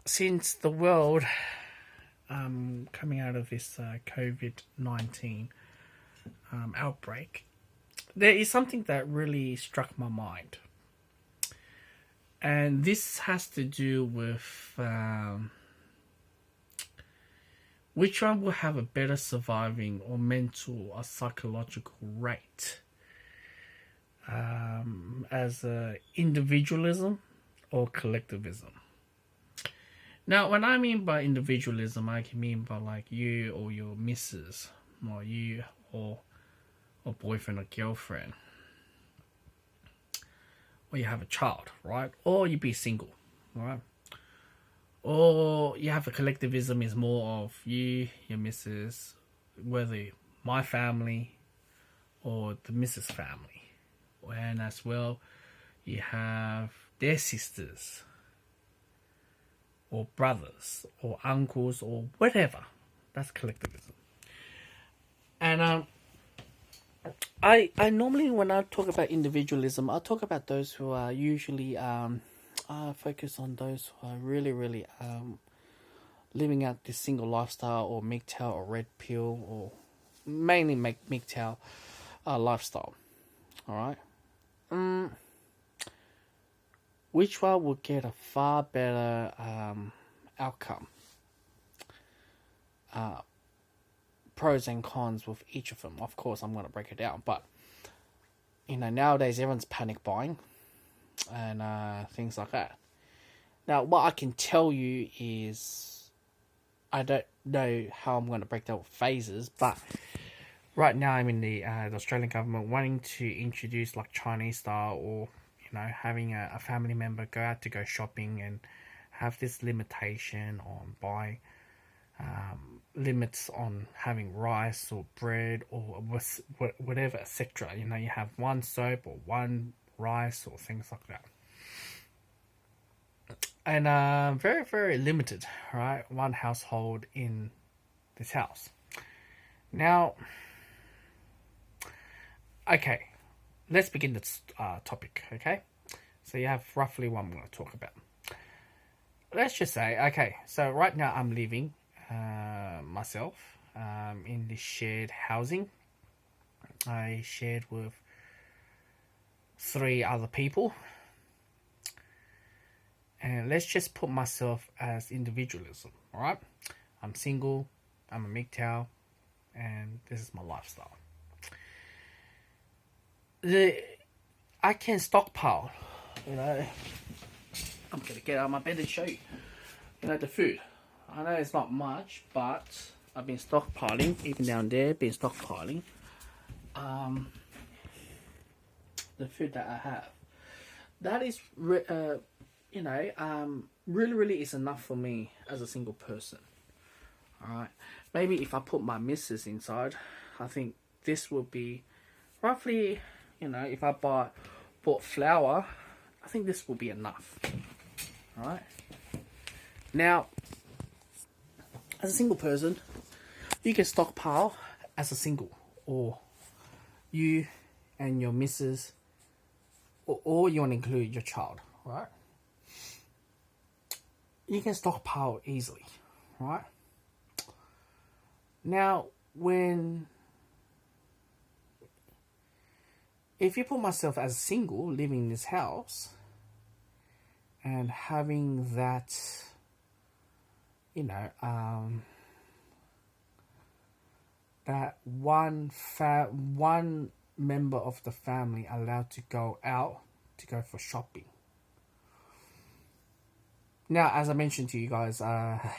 since the world coming out of this COVID-19 outbreak, there is something that really struck my mind. And this has to do with which one will have a better surviving or mental or psychological rate, as individualism or collectivism. Now, when I mean by individualism, I can mean by like you or your missus, or you or boyfriend or girlfriend, or you have a child, right? Or you be single, right? Or you have a collectivism is more of you, your missus, whether my family or the missus family. And as well, you have their sisters or brothers or uncles or whatever. That's collectivism. And I normally, when I talk about individualism, I talk about those who are usually focus on those who are really living out this single lifestyle, or MGTOW or red pill, or mainly MGTOW lifestyle. All right. Which one will get a far better outcome? Pros and cons with each of them. Of course, I'm going to break it down, but nowadays everyone's panic buying and things like that. Now, what I can tell you is, I don't know how I'm going to break down phases, but right now I'm in the Australian government wanting to introduce like Chinese style, or having a family member go out to go shopping and have this limitation on buying, limits on having rice or bread or whatever, etc. You have one soap or one rice or things like that. And very, very limited, right? One household in this house. Now, okay, let's begin this topic, okay? So you have roughly what I'm going to talk about. Let's just say, okay, so right now I'm living myself in this shared housing. I shared with 3 other people. And let's just put myself as individualism, alright? I'm single, I'm a MGTOW, and this is my lifestyle. I can stockpile, I'm going to get out of my bed and show you, the food. I know it's not much, but I've been stockpiling, even down there, been stockpiling the food that I have. That is, really is enough for me as a single person. Alright, maybe if I put my missus inside, I think this will be roughly, if I bought flour, I think this will be enough. Alright, now, as a single person, you can stockpile as a single, or you and your missus, or you want to include your child, right? You can stockpile easily, right? Now, if you put myself as single, living in this house, and having that, that one member of the family allowed to go out to go for shopping. Now, as I mentioned to you guys, I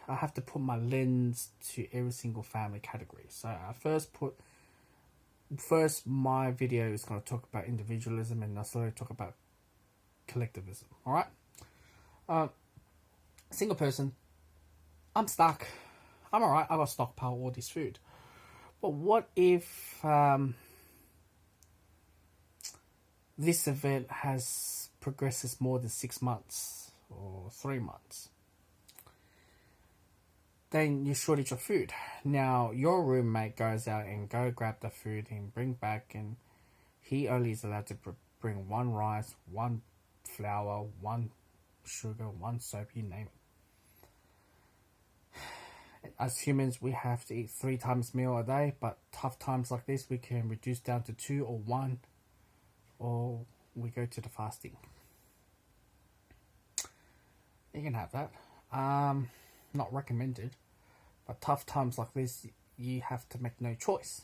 have to put my lens to every single family category. So I first my video is going to talk about individualism, and I'll slowly talk about collectivism. Alright? Single person, I'm stuck. I'm alright, I got stockpile all this food. But what if this event progresses more than 6 months or 3 months? Then you shortage of food. Now your roommate goes out and go grab the food and bring back, and he only is allowed to bring 1 rice, 1 flour, 1 sugar, 1 soap, you name it. As humans, we have to eat 3 times meal a day, but tough times like this, we can reduce down to 2 or 1, or we go to the fasting. You can have that. Not recommended, but tough times like this, you have to make no choice.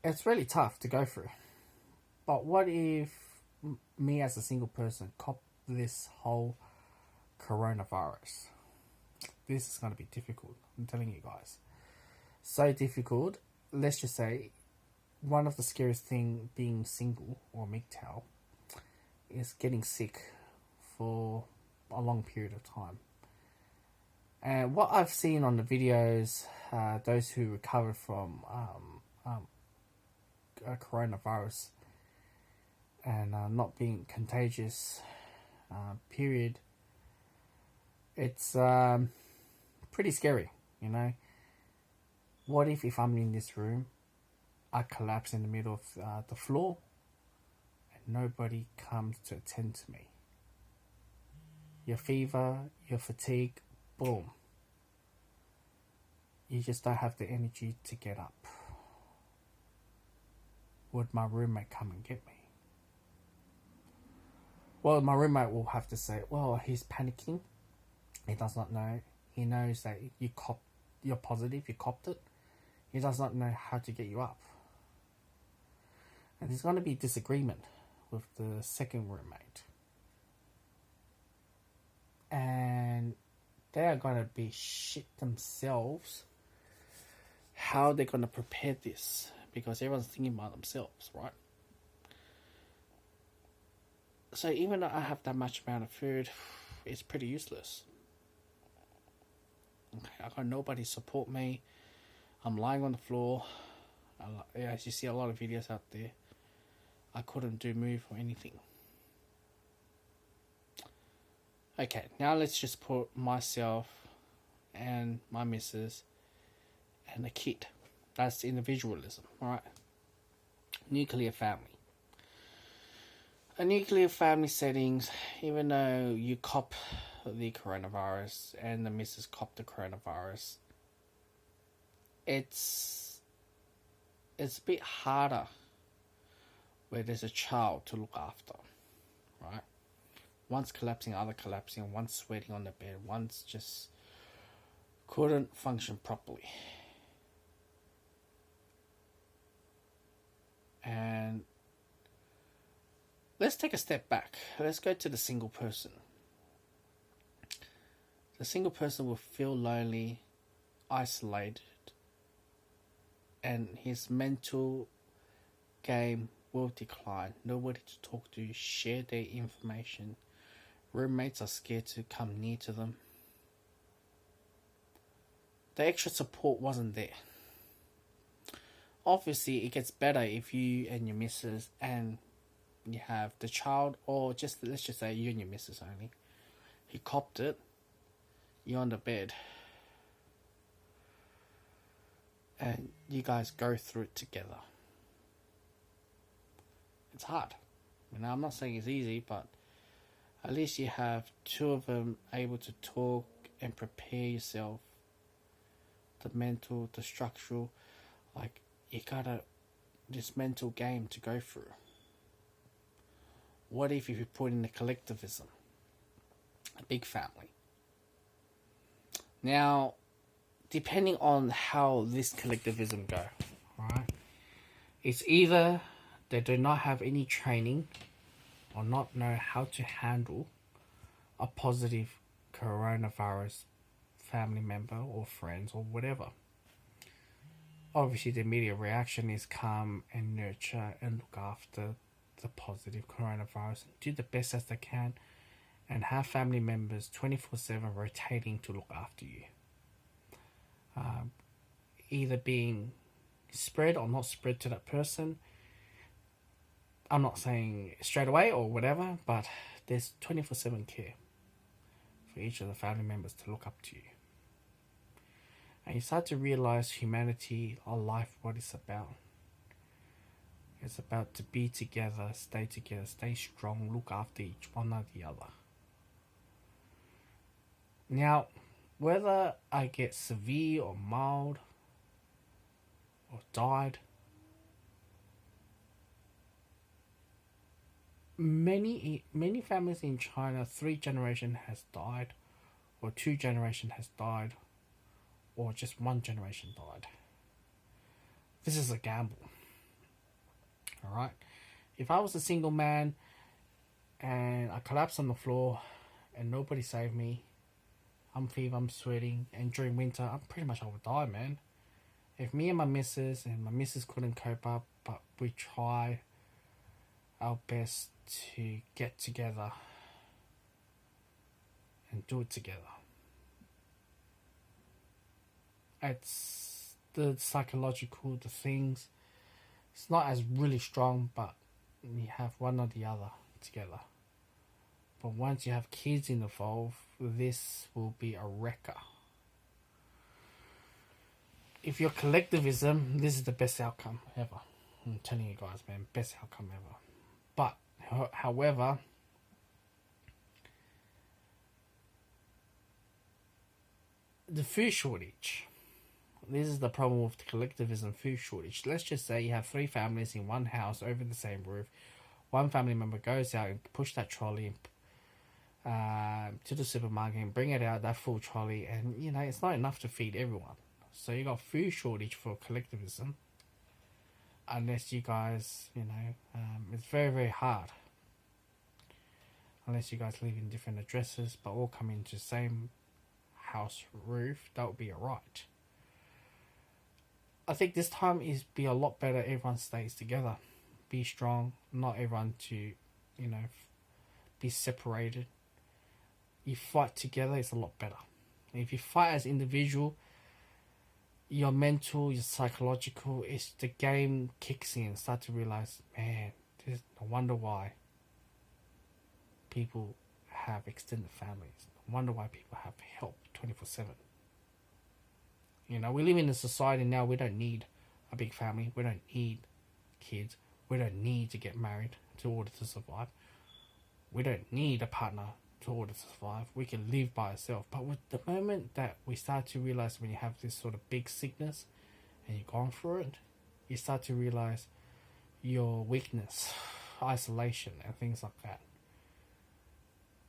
It's really tough to go through. But what if me as a single person cop this whole coronavirus? This is going to be difficult, I'm telling you guys. So difficult. Let's just say one of the scariest thing being single or MGTOW is getting sick for a long period of time. And what I've seen on the videos, those who recover from coronavirus and not being contagious, period, it's pretty scary, you know. What if I'm in this room, I collapse in the middle of the floor and nobody comes to attend to me? Your fever, your fatigue, boom. You just don't have the energy to get up. Would my roommate come and get me? Well, my roommate will have to say, well, he's panicking. He does not know. He knows that you're positive, you copped it. He does not know how to get you up. And there's going to be disagreement with the second roommate. And they are going to be shit themselves how they're going to prepare this, because everyone's thinking about themselves, right? So even though I have that much amount of food, it's pretty useless. Okay, I got nobody support me. I'm lying on the floor. As you see a lot of videos out there, I couldn't move or anything. Okay, now let's just put myself and my missus and a kid. That's individualism, alright? Nuclear family. A nuclear family settings, even though you cop the coronavirus and the missus cop the coronavirus, it's a bit harder where there's a child to look after, right? One's collapsing, other collapsing, one's sweating on the bed, one's just couldn't function properly. And let's take a step back. Let's go to the single person. The single person will feel lonely, isolated, and his mental game will decline. Nobody to talk to, share their information. Roommates are scared to come near to them. The extra support wasn't there. Obviously, it gets better if you and your missus and you have the child, or just let's just say you and your missus only. He copped it. You're on the bed, and you guys go through it together. It's hard. I'm not saying it's easy, but at least you have two of them able to talk and prepare yourself. The mental, the structural, like you got this mental game to go through. What if you put in the collectivism? A big family. Now, depending on how this collectivism go, right? It's either they do not have any training or not know how to handle a positive coronavirus family member or friends or whatever. Obviously, the immediate reaction is come and nurture and look after the positive coronavirus, do the best as they can, and have family members 24/7 rotating to look after you. Either being spread or not spread to that person. I'm not saying straight away or whatever, but there's 24/7 care for each of the family members to look up to you. And you start to realize humanity or life, what it's about. It's about to be together, stay strong, look after each one or the other. Now, whether I get severe or mild or died, many families in China, 3 generations has died, or 2 generations has died, or just 1 generation died. This is a gamble. All right. If I was a single man and I collapsed on the floor and nobody saved me, I'm fever, I'm sweating, and during winter, I'm pretty much I would die, man. If me and my missus couldn't cope up, but we try our best to get together and do it together. It's the psychological, the things. It's not as really strong, but you have one or the other together. But once you have kids involved, this will be a wrecker. If you're collectivism, this is the best outcome ever. I'm telling you guys, man, best outcome ever. But, however, the food shortage. This is the problem with the collectivism food shortage. Let's just say you have 3 families in one house over the same roof. One family member goes out and push that trolley to the supermarket and bring it out, that full trolley, and it's not enough to feed everyone. So you got food shortage for collectivism. Unless you guys, it's very, very hard. Unless you guys live in different addresses but all come into the same house roof, that would be alright. I think this time is be a lot better. Everyone stays together, be strong. Not everyone to, be separated. You fight together, it's a lot better. If you fight as individual, your mental, your psychological, it's the game kicks in. Start to realize, man, there's no wonder why people have extended families. No wonder why people have help 24/7. We live in a society now. We don't need a big family. We don't need kids. We don't need to get married to order to survive. We don't need a partner to order to survive. We can live by ourselves. But with the moment that we start to realize, when you have this sort of big sickness and you're going through it, you start to realize your weakness, isolation, and things like that.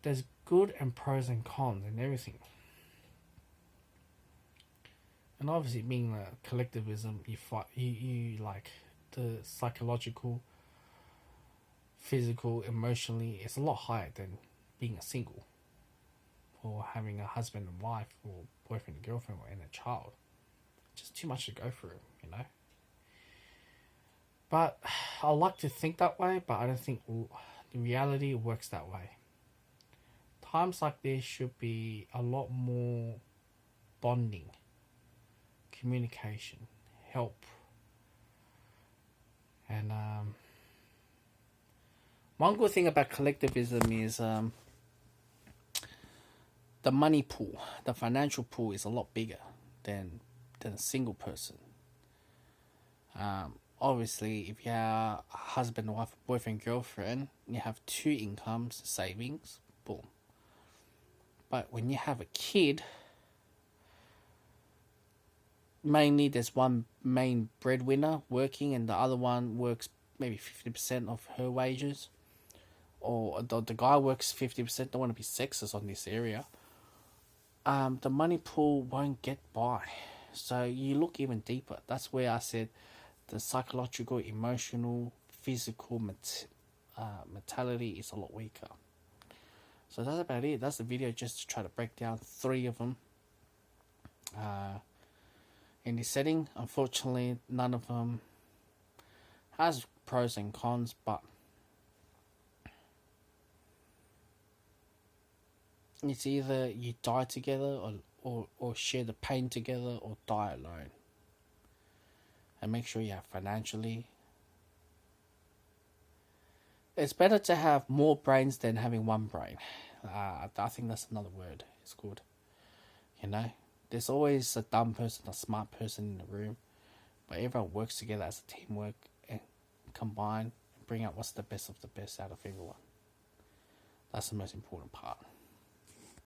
There's good and pros and cons in everything. And obviously, being a collectivism, you fight, you like the psychological, physical, emotionally, it's a lot higher than being a single, or having a husband and wife, or boyfriend and girlfriend, or a child. Just too much to go through, But I like to think that way, but I don't think the reality works that way. Times like this should be a lot more bonding, communication, help. And one good thing about collectivism is the money pool, the financial pool is a lot bigger than a single person. Obviously, if you are a husband, wife, boyfriend, girlfriend, you have 2 incomes, savings, boom. But when you have a kid, mainly there's one main breadwinner working and the other one works maybe 50% of her wages, or the guy works 50%. Don't want to be sexist on this area. The money pool won't get by, so you look even deeper. That's where I said the psychological, emotional, physical mentality is a lot weaker. So that's about it. That's the video, just to try to break down 3 of them in this setting. Unfortunately, none of them has pros and cons, but it's either you die together or share the pain together, or die alone. And make sure you have financially. It's better to have more brains than having one brain. I think that's another word. It's good. There's always a dumb person, a smart person in the room, but everyone works together as a teamwork and combine and bring out what's the best of the best out of everyone. That's the most important part.